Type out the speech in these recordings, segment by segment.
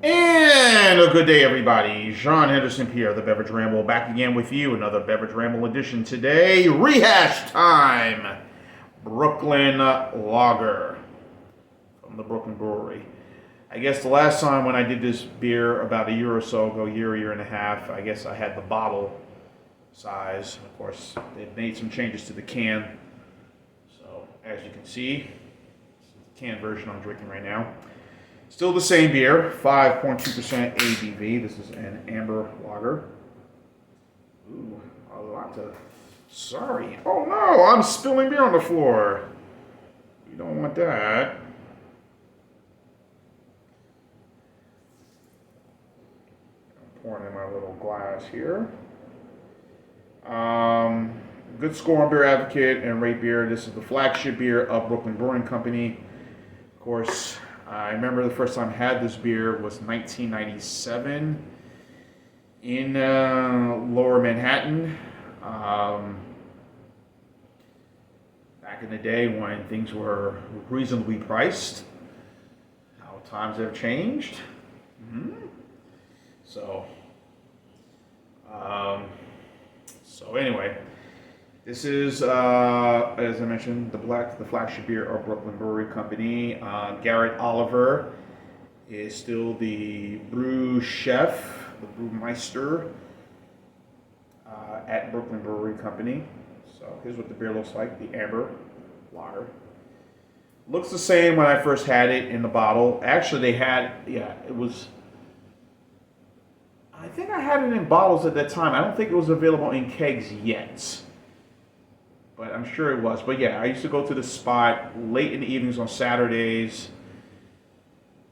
And a good day, everybody. Sean Henderson Pierre, the Beverage Ramble, back again with you. Another Beverage Ramble edition today. Rehash time. Brooklyn Lager from the Brooklyn Brewery. I guess the last time when I did this beer about a year or so ago, year and a half, I guess I had the bottle size. Of course, they've made some changes to the can. So, as you can see, this is the can version I'm drinking right now. Still the same beer, 5.2% ABV. This is an amber lager. Ooh, a lot to... Sorry. Oh no, I'm spilling beer on the floor. You don't want that. I'm pouring in my little glass here. Good score on Beer Advocate and Rate Beer. This is the flagship beer of Brooklyn Brewing Company. Of course, I remember the first time I had this beer was 1997 in Lower Manhattan. Back in the day when things were reasonably priced. How times have changed. So anyway, this is, as I mentioned, the flagship beer of Brooklyn Brewery Company. Garrett Oliver is still the brew chef, the brewmeister at Brooklyn Brewery Company. So here's what the beer looks like, the amber lager. Looks the same when I first had it in the bottle. Actually, they had, it was... I think I had it in bottles at that time. I don't think it was available in kegs yet. But I'm sure it was. But yeah, I used to go to the spot late in the evenings on Saturdays.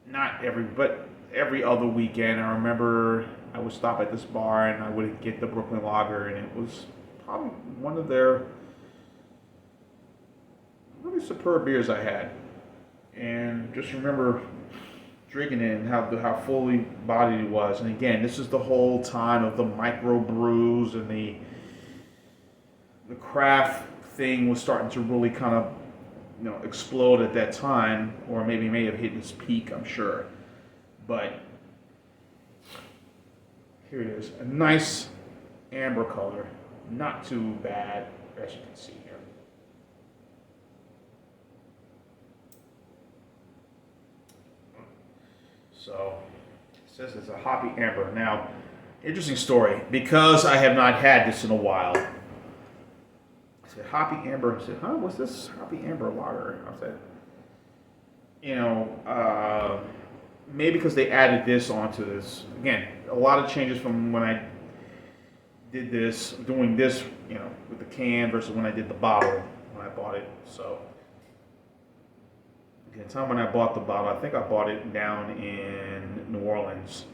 Not but every other weekend. I remember I would stop at this bar and I would get the Brooklyn Lager, and it was probably one of their really superb beers I had. And just remember drinking it and how fully bodied it was. And again, this is the whole time of the micro brews and the craft thing was starting to really kind of, explode at that time, or maybe may have hit its peak, I'm sure. But here it is, a nice amber color, not too bad, as you can see here. So it says it's a hoppy amber. Now, interesting story, because I have not had this in a while. I said hoppy amber. I said, huh, what's this hoppy amber lager? I said, maybe because they added this onto this. Again, a lot of changes from when I did this, doing this, with the can versus when I did the bottle when I bought it. So the time when I bought the bottle, I think I bought it down in New Orleans.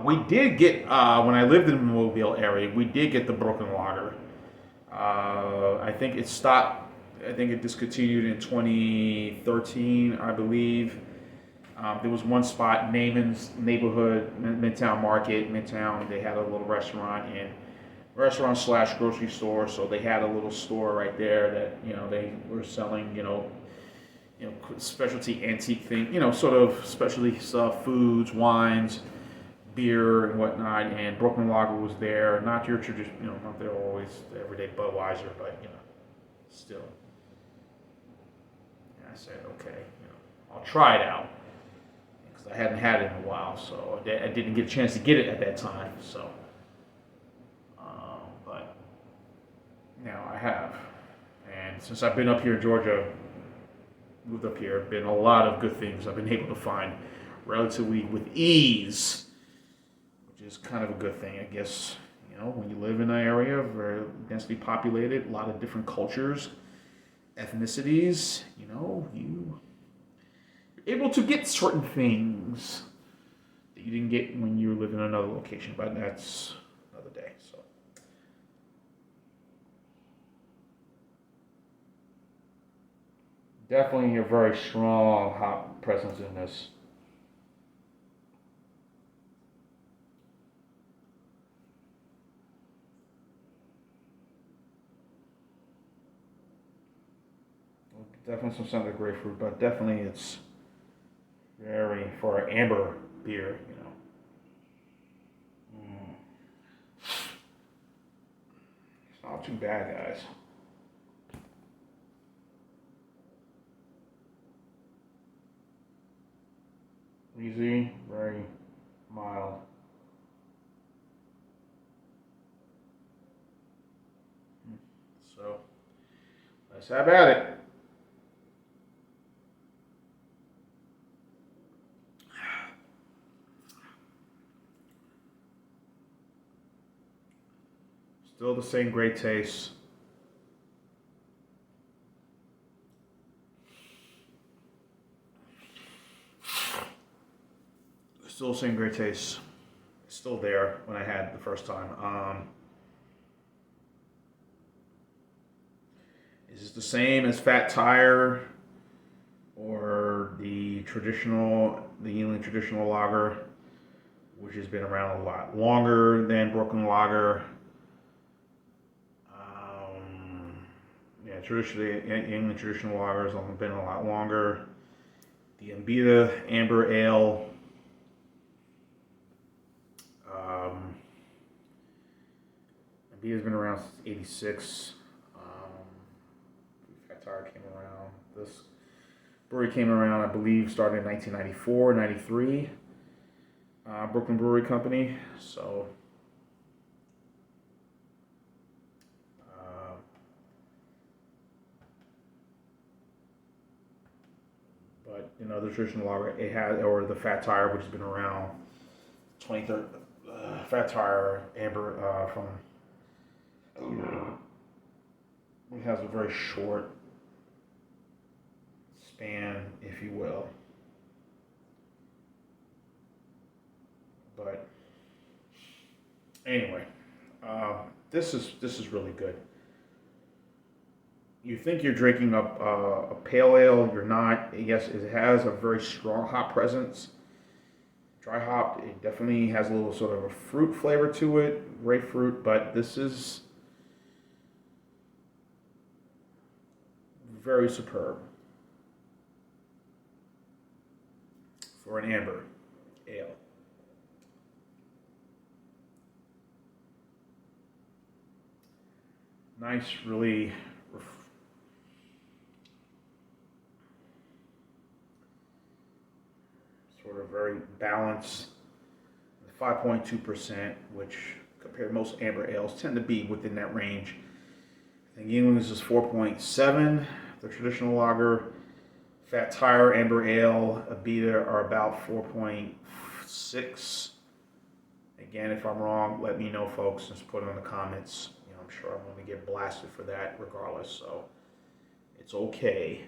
We did get, when I lived in the Mobile area, we did get the Brooklyn Lager. I think it discontinued in 2013, I believe. There was one spot, Naaman's neighborhood, Midtown Market, Midtown. They had a little restaurant / grocery store. So they had a little store right there that, they were selling, specialty antique thing, sort of specialty stuff, foods, wines, beer and whatnot. And Brooklyn Lager was there, not your traditional, not their always everyday Budweiser, but still. And I said, okay, I'll try it out because I hadn't had it in a while, so I didn't get a chance to get it at that time. So, but now I have, and since I've been up here in Georgia. Moved up here, been a lot of good things I've been able to find relatively with ease, which is kind of a good thing, I guess. When you live in an area very densely populated, a lot of different cultures, ethnicities, you're able to get certain things that you didn't get when you live in another location, but that's another day. So. Definitely a very strong hop presence in this. Definitely some scent of grapefruit, but definitely it's very, for an amber beer, you know. It's not too bad, guys. Easy, very mild. So let's have at it. Still the same great taste. Still the same great taste. It's still there when I had it the first time. Is this the same as Fat Tire or the Yuengling traditional lager, which has been around a lot longer than Brooklyn Lager? Yeah, traditionally, Yuengling traditional lager has only been a lot longer. The Ambita Amber Ale. Ambita's been around since '86. Fat Tire came around. This brewery came around, I believe, started in 1994, 93. Brooklyn Brewery Company. So, but you know, the traditional lager it had, or the Fat Tire, which has been around 23rd. Fat Tire Amber from. It has a very short span, if you will. But anyway, this is really good. You think you're drinking a pale ale, you're not. Yes, it has a very strong hop presence. Dry hopped, it definitely has a little sort of a fruit flavor to it, grapefruit, but this is very superb for an amber ale. Nice, really sort of very balanced, 5.2%, which compared to most amber ales tend to be within that range. I think Yuengling's is 4.7. The traditional lager, Fat Tire Amber Ale, Ambita are about 4.6. Again, if I'm wrong, let me know, folks. Just put it in the comments. You know, I'm sure I'm going to get blasted for that regardless. So it's okay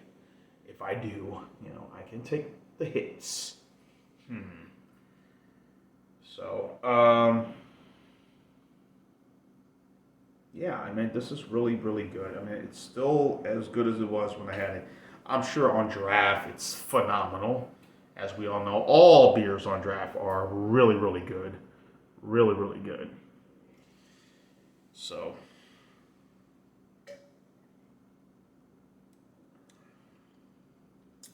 if I do. You know, I can take the hits. So, yeah, I mean, this is really, really good. I mean, it's still as good as it was when I had it. I'm sure on draft it's phenomenal. As we all know, all beers on draft are really, really good. Really, really good. So,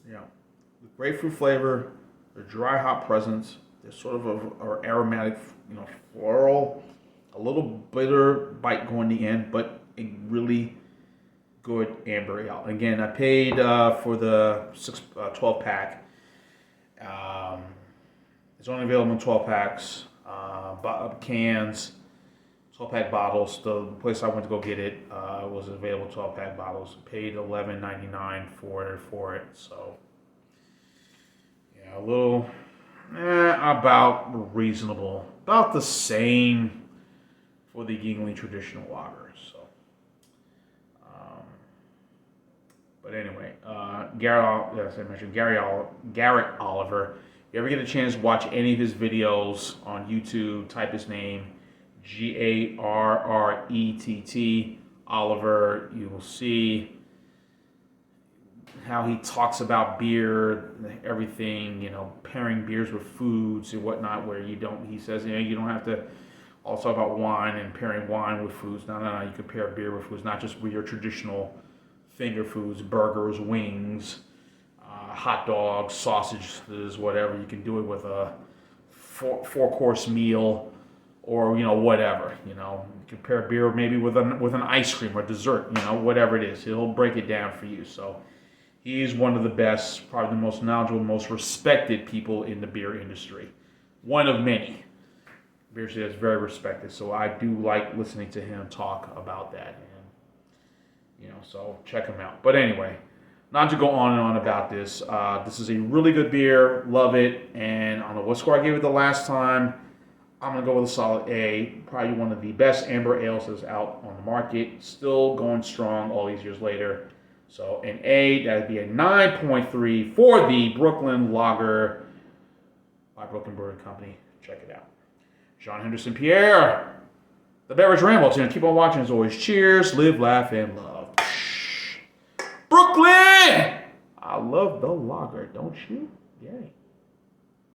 yeah, the grapefruit flavor, the dry hop presence, there's sort of a aromatic, you know, floral, a little bitter bite going to the end, but a really good amber ale. Again, I paid for the 12 pack. It's only available in 12 packs, cans, 12 pack bottles. The place I went to go get it was available 12 pack bottles. Paid $11.99 for it. So, yeah, a little, about reasonable, about the same for the Yuengling traditional lager. So, but anyway, as I mentioned, Garrett Oliver. If you ever get a chance to watch any of his videos on YouTube, type his name, Garrett Oliver. You will see how he talks about beer, everything, you know, pairing beers with foods and whatnot, where he says, you know, you don't have to also talk about wine and pairing wine with foods. No, you can pair beer with foods, not just with your traditional finger foods, burgers, wings, hot dogs, sausages, whatever. You can do it with a four-course meal, or whatever. Compare beer maybe with an ice cream or dessert. Whatever it is, he'll break it down for you. So he's one of the best, probably the most knowledgeable, most respected people in the beer industry. One of many. Beer industry is very respected. So I do like listening to him talk about that. And so check him out. But anyway, not to go on and on about this. This is a really good beer. Love it. And I don't know what score I gave it the last time. I'm going to go with a solid A. Probably one of the best amber ales that's out on the market. Still going strong all these years later. So an A, that would be a 9.3 for the Brooklyn Lager by Brooklyn Brewing Company. Check it out. John Henderson Pierre, the Beverage Ramble. It's going to keep on watching as always. Cheers, live, laugh, and love. Brooklyn! I love the lager, don't you? Yay.